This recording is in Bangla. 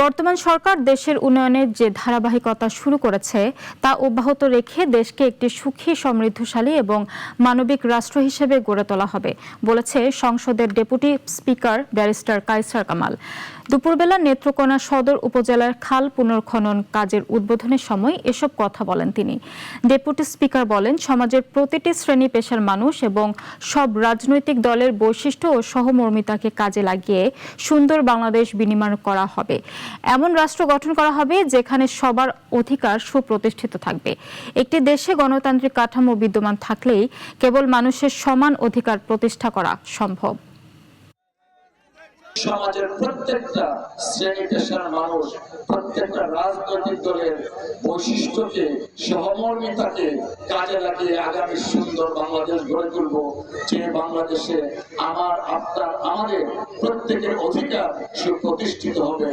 বর্তমান সরকার দেশের উন্নয়নের যে ধারাবাহিকতা শুরু করেছে তা অব্যাহত রেখে দেশকে একটি সুখী সমৃদ্ধশালী এবং মানবিক রাষ্ট্র হিসেবে গড়ে তোলা হবে বলেছে সংসদের deputy speaker barrister Kaiser Kamal. দুপুরবেলা নেত্রকোনা সদর উপজেলার খাল পুনর্খনন কাজের উদ্বোধনের সময় এসব কথা বলেন তিনি। ডেপুটি স্পিকার বলেন, সমাজের প্রতিটি শ্রেণী পেশার মানুষ এবং সব রাজনৈতিক দলের বৈশিষ্ট্য ও সহমর্মিতাকে কাজে লাগিয়ে সুন্দর বাংলাদেশ বিনির্মাণ করা হবে। এমন রাষ্ট্র গঠন করা হবে যেখানে সবার অধিকার সুপ্রতিষ্ঠিত থাকবে। একটি দেশে গণতান্ত্রিক কাঠামো বিদ্যমান থাকলেই কেবল মানুষের সমান অধিকার প্রতিষ্ঠা করা সম্ভব। সমাজের প্রত্যেকটা শ্রেণী পেশার মানুষ, প্রত্যেকটা রাজনৈতিক দলের বৈশিষ্ট্যকে, সহমর্মিতাকে কাজে লাগিয়ে আগামী সুন্দর বাংলাদেশ গড়ে তুলব, যে বাংলাদেশে আমার, আপনার, আমাদের প্রত্যেকের অধিকার সুপ্রতিষ্ঠিত হবে।